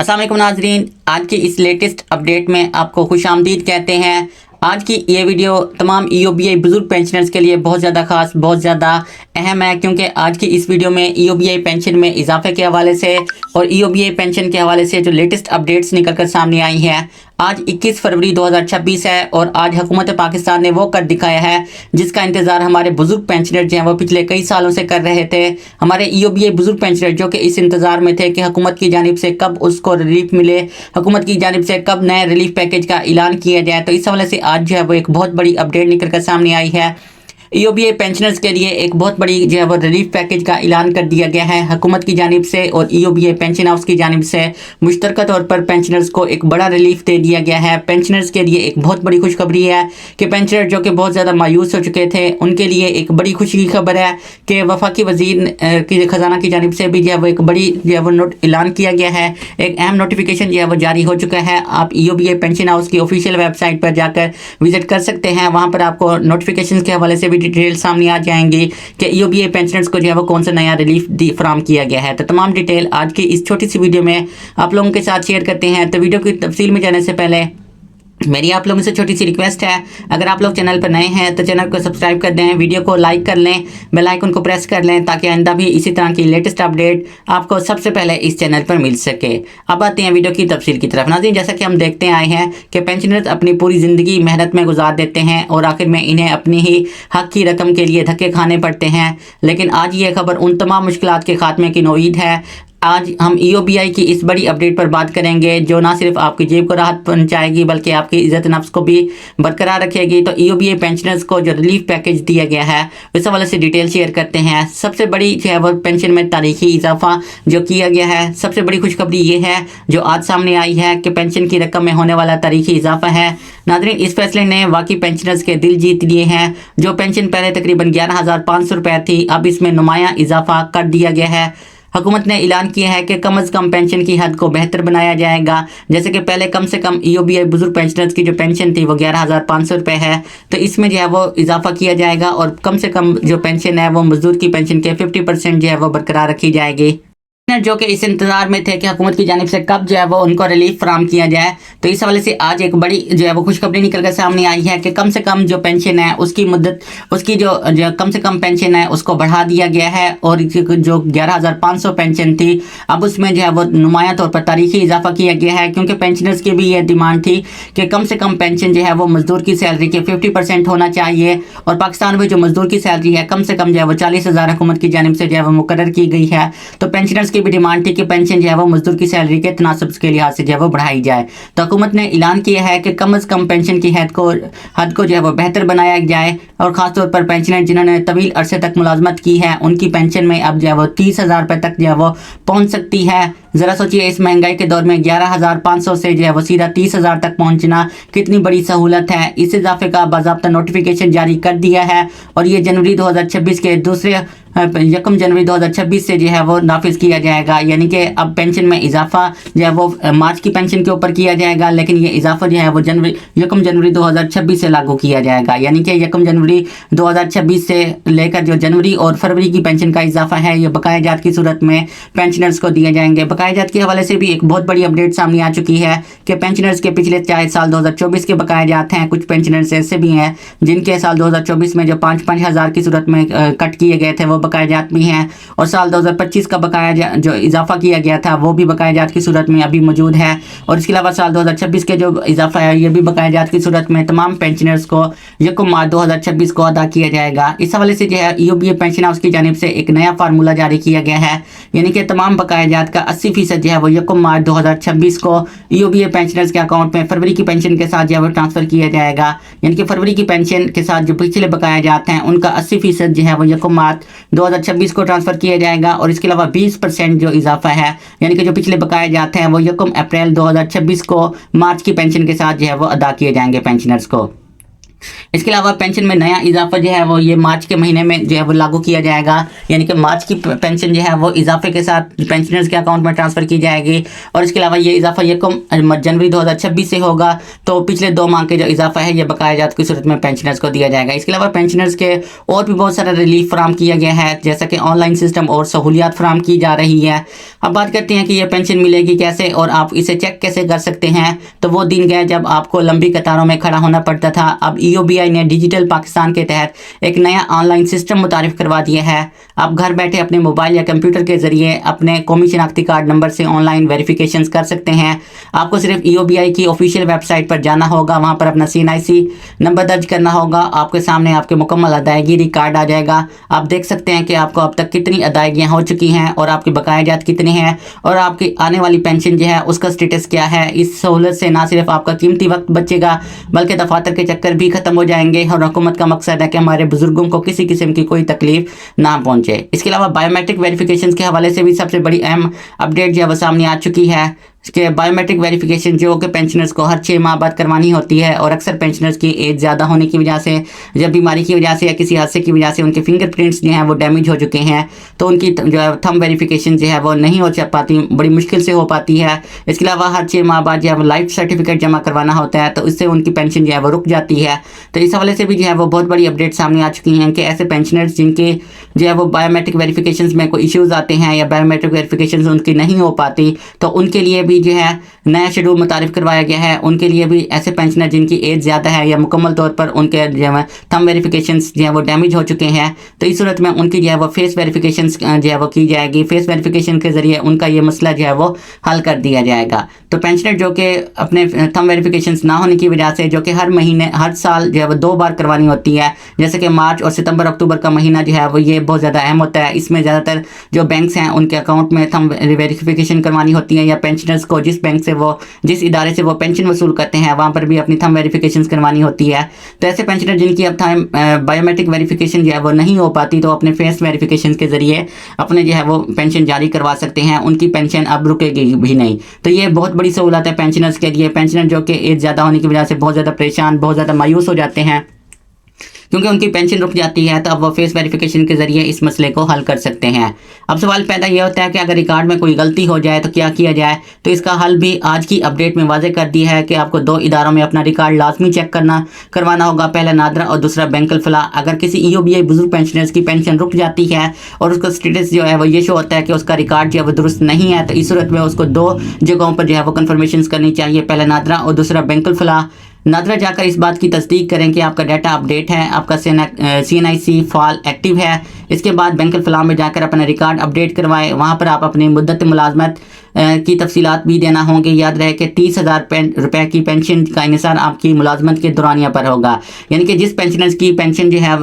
अस्सलाम वालेकुम नाजरीन, आज की इस लेटेस्ट अपडेट में आपको खुशामदीद कहते हैं। आज की ये वीडियो तमाम ईओबीआई बुजुर्ग पेंशनर्स के लिए बहुत ज़्यादा खास, बहुत ज़्यादा अहम है, क्योंकि आज की इस वीडियो में ईओबीआई पेंशन में इजाफे के हवाले से और ईओबीआई पेंशन के हवाले से जो लेटेस्ट अपडेट्स निकल कर सामने आई हैं। आज 21 फरवरी 2026 है और आज हुकूमत पाकिस्तान ने वो कर दिखाया है जिसका इंतज़ार हमारे बुजुर्ग पेंशनर जो हैं वो पिछले कई सालों से कर रहे थे। हमारे ईओबीआई बुजुर्ग पेंशनर जो कि इस इंतज़ार में थे कि हुकूमत की जानिब से कब उसको रिलीफ मिले, हुकूमत की जानिब से कब नए रिलीफ पैकेज का ऐलान किया जाए। तो इस हवाले से आज जो है वो एक बहुत बड़ी अपडेट निकल कर सामने आई है। ईओबीआई पेंशनर्स के लिए एक बहुत बड़ी जो है वो रिलीफ पैकेज का ऐलान कर दिया गया है हुकूमत की जानिब से और ईओबीआई पेंशन हाउस की जानिब से मुश्तरका तौर पर पेंशनर्स को एक बड़ा रिलीफ दे दिया गया है। पेंशनर्स के लिए एक बहुत बड़ी खुशखबरी है कि पेंशनर जो कि बहुत ज़्यादा मायूस हो चुके थे उनके लिए एक बड़ी खुशी की खबर है कि वफाकी वज़ीर की ख़जाना की जानिब से भी जो है वो एक बड़ी जो है वो ऐलान किया गया है। एक अहम नोटिफिकेशन जो है वो जारी हो चुका है। आप ईओबीआई पेंशन हाउस की ऑफिशियल वेबसाइट पर जाकर विजिट कर सकते हैं। वहाँ पर आपको नोटिफिकेशन के हवाले से डिटेल सामने आ जाएंगी कि ईओबीआई पेंशनर्स को जो है वो कौन सा नया रिलीफ फराहम किया गया है। तो तमाम डिटेल आज की इस छोटी सी वीडियो में आप लोगों के साथ शेयर करते हैं। तो वीडियो की तफसील में जाने से पहले मेरी आप लोगों से छोटी सी रिक्वेस्ट है, अगर आप लोग चैनल पर नए हैं तो चैनल को सब्सक्राइब कर दें, वीडियो को लाइक कर लें, बेल आइकन को प्रेस कर लें ताकि आइंदा भी इसी तरह की लेटेस्ट अपडेट आपको सबसे पहले इस चैनल पर मिल सके। अब आते हैं वीडियो की तफसील की तरफ। नाज़रीन, जैसा कि हम देखते आए हैं कि पेंशनर्स अपनी पूरी ज़िंदगी मेहनत में गुजार देते हैं और आखिर में इन्हें अपनी ही हक की रकम के लिए धक्के खाने पड़ते हैं। लेकिन आज ये खबर उन तमाम मुश्किलात के खात्मे की नोईद है। आज हम ईओबीआई की इस बड़ी अपडेट पर बात करेंगे जो ना सिर्फ आपकी जेब को राहत पहुंचाएगी बल्कि आपकी इज्जत नफ्स को भी बरकरार रखेगी। तो ईओबीआई पेंशनर्स को जो रिलीफ पैकेज दिया गया है उस हवाले से डिटेल शेयर करते हैं। सबसे बड़ी जो है वो पेंशन में तारीखी इजाफा जो किया गया है, सबसे बड़ी खुशखबरी ये है जो आज सामने आई है कि पेंशन की रकम में होने वाला तारीखी इजाफा है। नाज़रीन, इस फैसले ने वाकई पेंशनर्स के दिल जीत लिए हैं। जो पेंशन पहले तकरीबन 11,500 रुपये थी, अब इसमें नुमाया इजाफा कर दिया गया है। हुकूमत ने ऐलान किया है कि कम से कम पेंशन की हद को बेहतर बनाया जाएगा। जैसे कि पहले कम से कम ईओबीआई बुजुर्ग पेंशनर्स की जो पेंशन थी वो 11,500 रुपये है, तो इसमें जो है वो इजाफा किया जाएगा और कम से कम जो पेंशन है वो मजदूर की पेंशन के 50% जो है वो बरकरार रखी जाएगी। जो कि इस इंतजार में थे कि हुकूमत की जानिब से कब जो है वो उनको रिलीफ फराहम किया जाए। तो इस हवाले से आज एक बड़ी जो है वो खुशखबरी निकल कर सामने आई है कि कम से कम जो पेंशन है उसकी मुद्दत, उसकी जो कम से कम पेंशन है उसको बढ़ा दिया गया है और जो 11,500 पेंशन थी अब उसमें जो है वो नुमाया तौर पर तारीखी इजाफा किया गया है, क्योंकि पेंशनर्स की भी ये डिमांड थी कि कम से कम पेंशन जो है वो मजदूर की सैलरी के 50% होना चाहिए। और पाकिस्तान में जो मजदूर की सैलरी है कम से कम जो है वो 40,000 हुकूमत की जानिब से जो है वो मुकर्रर की गई है। तो पेंशनर्स की भी डिमांड थी कि पेंशन जो है वो मजदूर की सैलरी के तनासब के लिहाज से जो है वो बढ़ाई जाए। तो हुकूमत ने ऐलान किया है कि कम से कम पेंशन की हद को जो है वो बेहतर बनाया जाए और ख़ासतौर पर पेंशनर जिन्होंने तवील अरसे तक मुलाजमत की है उनकी पेंशन में अब जो है वो 30,000 रुपये तक जो है वो पहुँच सकती है। ज़रा सोचिए, इस महंगाई के दौर में 11,500 से जो है वो सीधा 30,000 तक पहुंचना कितनी बड़ी सहूलत है। इस इजाफे का बाज़ाब्ता नोटिफिकेशन जारी कर दिया है और ये जनवरी 2026 के दूसरे 1 जनवरी 2026 से जो है वो नाफिज किया जाएगा। यानी कि अब पेंशन में इजाफा जो है वो मार्च की पेंशन के ऊपर किया जाएगा, लेकिन ये इजाफा जो है वो 1 जनवरी 2026 से लागू किया जाएगा। यानी कि 1 जनवरी 2026 से लेकर जो जनवरी और फरवरी की पेंशन का इजाफा है ये बकाया जात की सूरत में पेंशनर्स को दिए जाएंगे। बकाया जात के हवाले से भी एक बहुत बड़ी अपडेट सामने आ चुकी है कि पेंशनर्स के पिछले चाहे साल 2024 के बकाया जात हैं। कुछ पेंशनर्स ऐसे भी हैं जिनके साल 2024 में जो 5-5 हज़ार की सूरत में कट किए गए थे वो बकाया जात भी हैं, और साल 2025 का बकाया जो इजाफा किया गया था वो भी बकाया जात की सूरत में अभी मौजूद है। और इसके अलावा साल 2026 के जो इजाफा है ये भी बकाया जात की सूरत में तमाम पेंशनर्स को 1 मार्च 2026 को अदा किया जाएगा। इस हवाले से जो है ईओबीआई पेंशन हाउस की जानिब से एक नया फार्मूला जारी किया गया है, यानी कि तमाम बकाया जात का 80% जो है वो 1 मार्च 2026 को ईओबीआई पेंशनर्स के अकाउंट में फरवरी की पेंशन के साथ जो है वो ट्रांसफर किया जाएगा। यानी कि फरवरी की पेंशन के साथ जो पिछले बकाया जात हैं उनका 80% जो है वो 1 मार्च 2026 को ट्रांसफर किया जाएगा। और इसके अलावा 20% जो इजाफा है यानी कि जो पिछले बकाया जाते हैं वो 1 अप्रैल 2026 को मार्च की पेंशन के साथ जो है वो अदा किए जाएंगे पेंशनर्स को। इसके अलावा पेंशन में नया इजाफा जो है वो ये मार्च के महीने में जो है वो लागू किया जाएगा, यानी कि मार्च की पेंशन जो है वो इजाफे के साथ पेंशनर्स के अकाउंट में ट्रांसफ़र की जाएगी। और इसके अलावा ये इजाफा जनवरी 2026 से होगा, तो पिछले 2 माह के जो इजाफा है ये बकाया जात की सूरत में पेंशनर्स को दिया जाएगा। इसके अलावा पेंशनर्स के और भी बहुत सारा रिलीफ फराम किया गया है, जैसा कि ऑनलाइन सिस्टम और सहूलियात फराम की जा रही है। अब बात करते हैं कि ये पेंशन मिलेगी कैसे और आप इसे चेक कैसे कर सकते हैं। तो वो दिन गए जब आपको लंबी कतारों में खड़ा होना पड़ता था। अब EOBI ने डिजिटल पाकिस्तान के तहत एक नया ऑनलाइन सिस्टम मुतारिफ करवा दिया है। आप घर बैठे अपने मोबाइल या कंप्यूटर के जरिए अपने कौमी शनाख्ती कार्ड नंबर से ऑनलाइन वेरिफिकेशन कर सकते हैं। आपको सिर्फ EOBI की ऑफिशियल वेबसाइट पर जाना होगा, वहां पर अपना CNIC नंबर दर्ज करना होगा। आपके सामने आपके मुकम्मल अदायगी रिकॉर्ड आ जाएगा। आप देख सकते हैं कि आपको अब तक कितनी अदायगियां हो चुकी हैं और आपके बकाया जात कितने हैं और आपकी आने वाली पेंशन जो है उसका स्टेटस क्या है। इस सहूलत से ना सिर्फ आपका कीमती वक्त बचेगा बल्कि दफातर के चक्कर भी खत्म हो जाएंगे और हुकूमत का मकसद है कि हमारे बुजुर्गों को किसी किस्म की कोई तकलीफ ना पहुंचे। इसके अलावा बायोमेट्रिक वेरिफिकेशन के हवाले से भी सबसे बड़ी अहम अपडेट जो है वो सामने आ चुकी है कि बायोमेट्रिक वेरिफिकेशन जो कि पेंशनर्स को हर 6 माह बाद करवानी होती है और अक्सर पेंशनर्स की एज ज़्यादा होने की वजह से, जब बीमारी की वजह से या किसी हादसे की वजह से उनके फिंगरप्रिंट्स जो हैं वो डैमेज हो चुके हैं, तो उनकी जो है थंब वेरिफिकेशन जो है वो नहीं हो पाती, बड़ी मुश्किल से हो पाती है। इसके अलावा हर 6 माह बाद जो है वो लाइफ सर्टिफिकेट जमा करवाना होता है, तो इससे उनकी पेंशन जो है वो रुक जाती है। तो इस हवाले से भी जो है वो बहुत बड़ी अपडेट सामने आ चुकी हैं कि ऐसे पेंशनर्स जिनके जो है वो बायोमेट्रिक वेरिफिकेशन में कोई इश्यूज़ आते हैं या बायोमेट्रिक वेरिफिकेशन उनकी नहीं हो पाती, तो उनके लिए भी जो है नया शेड्यूल मुतारिफ करवाया गया है। उनके लिए भी ऐसे पेंशनर जिनकी एज ज़्यादा है या मुकम्मल तौर पर उनके जो है थंब वेरिफिकेशन जो है वो डैमेज हो चुके हैं, तो इस सूरत में उनकी जो है वो फेस वेरिफिकेशन जो है वो की जाएगी। फेस वेरिफिकेशन के ज़रिए उनका ये मसला जो है वो हल कर दिया जाएगा। तो पेंशनर जो कि अपने थंब वेरिफिकेशन ना होने की वजह से, जो कि हर साल जो है वो 2 बार करवानी होती है, जैसे कि मार्च और सितंबर अक्टूबर का महीना जो है वो ये बहुत ज़्यादा अहम होता है। इसमें ज़्यादातर जो बैंक्स हैं उनके अकाउंट में थंब वेरिफिकेशन करवानी होती है, या पेंशनर्स को जिस इदारे से वो पेंशन वसूल करते हैं वहाँ पर भी अपनी थंब वेरिफिकेशन करवानी होती है। तो ऐसे पेंशनर जिनकी अब बायोमेट्रिक वेरिफिकेशन जो है वो नहीं हो पाती, तो अपने फेस वेरिफिकेशन के ज़रिए अपने जो है वो पेंशन जारी करवा सकते हैं। उनकी पेंशन अब रुकेगी भी नहीं। तो ये बहुत बड़ी सहूलत है पेंशनर्स के लिए। पेंशनर जो कि एज ज़्यादा होने की वजह से बहुत ज़्यादा परेशान, बहुत ज़्यादा मायूस हो जाते हैं क्योंकि उनकी पेंशन रुक जाती है, तो अब वो फेस वेरिफिकेशन के जरिए इस मसले को हल कर सकते हैं। अब सवाल पैदा यह होता है कि अगर रिकॉर्ड में कोई गलती हो जाए तो क्या किया जाए। तो इसका हल भी आज की अपडेट में वाज़ेह कर दिया है कि आपको 2 इदारों में अपना रिकॉर्ड लाजमी चेक करवाना होगा। पहला नादरा और दूसरा बैंक अल फलाह। अगर किसी EOBI बुजुर्ग पेंशनर्स की पेंशन रुक जाती है और उसका स्टेटस जो है वो ये शो होता है कि उसका रिकॉर्ड जो है वो दुरुस्त नहीं है, तो इस सूरत में उसको 2 जगहों पर जो है वो कन्फर्मेशन करनी चाहिए, पहला नादरा और दूसरा बैंक अल फलाह। नादरा जाकर इस बात की तस्दीक करें कि आपका डाटा अपडेट है, आपका CNIC फाल एक्टिव है। इसके बाद बैंक अल फलाह में जाकर अपना रिकॉर्ड अपडेट करवाएं। वहाँ पर आप अपनी मुद्दत मुलाजमत की तफसीलात भी देना होंगे। याद रहे कि 30,000 रुपये की पेंशन का इन्हिसार आपकी मुलाजमत के दौरानिया पर होगा, यानी कि जिस पेंशनर्स की पेंशन जो है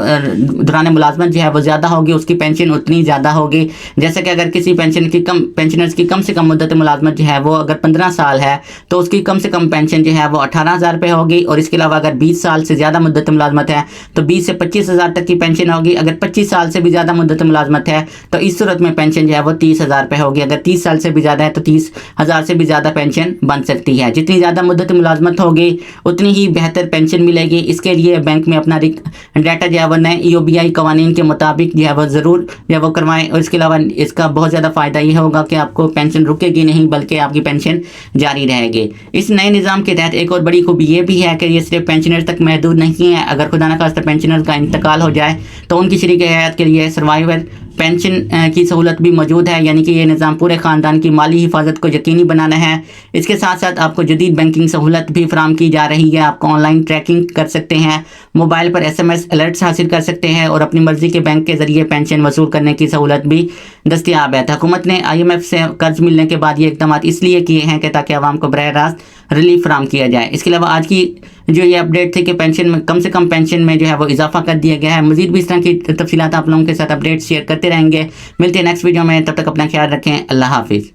दौरान मुलाजमत जो है वो ज़्यादा होगी उसकी पेंशन उतनी ज़्यादा होगी। जैसे कि अगर किसी पेंशनर्स की कम से कम मुद्दत मुलाजमत जो है वो अगर 15 साल है तो उसकी कम से कम पेंशन जो है वो 18,000 रुपये होगी। और इसके अलावा अगर 20 साल से ज़्यादा मुद्दत मुलाजमत है तो 20 से 25,000 तक की पेंशन होगी। अगर 25 साल से भी ज़्यादा मुद्दत मुलाजमत है तो इस सूरत में पेंशन जो है वो 30,000 रुपये होगी। अगर 30 साल से भी ज़्यादा है तो 30,000 से भी ज़्यादा पेंशन बन सकती है। जितनी ज़्यादा मुद्दत मुलाजमत होगी उतनी ही बेहतर पेंशन मिलेगी। इसके लिए बैंक में अपना डाटा जो है वो नए EOBI कवानीन के मुताबिक जो है वो ज़रूर जो है वो करवाएं। और इसके अलावा इसका बहुत ज़्यादा फ़ायदा ये होगा कि आपको पेंशन रुकेगी नहीं बल्कि आपकी पेंशन जारी रहेगी। इस नए निज़ाम के तहत एक और बड़ी खूबी ये भी है कि ये सिर्फ पेंशनर्स तक महदूद नहीं है। अगर खुदा न खास्ता पेंशनर्स का इंतकाल हो जाए तो उनकी शरीक हयात के लिए सर्वाइवर पेंशन की सहूलत भी मौजूद है, यानी कि ये निज़ाम पूरे ख़ानदान की माली हिफाजत को यकीनी बनाना है। इसके साथ साथ आपको जदीद बैंकिंग सहूलत भी फराम की जा रही है। आपको ऑनलाइन ट्रैकिंग कर सकते हैं, मोबाइल पर SMS अलर्ट्स हासिल कर सकते हैं और अपनी मर्ज़ी के बैंक के ज़रिए पेंशन वसूल करने की सहूलत भी दस्तियाब है। हुकूमत ने IMF से कर्ज मिलने के बाद ये इक़दाम इसलिए किए हैं कि ताकि आवाम को बराह रास्त रिलीफ फराम किया जाए। इसके अलावा आज की जो ये अपडेट थी कि पेंशन में कम से कम पेंशन में जो है वो इजाफा कर दिया गया है। मज़ीद भी इस तरह की तफसीलात आप लोगों के साथ अपडेट शेयर करते रहेंगे। मिलते हैं नेक्स्ट वीडियो में, तब तक अपना ख्याल रखें। अल्लाह हाफिज़।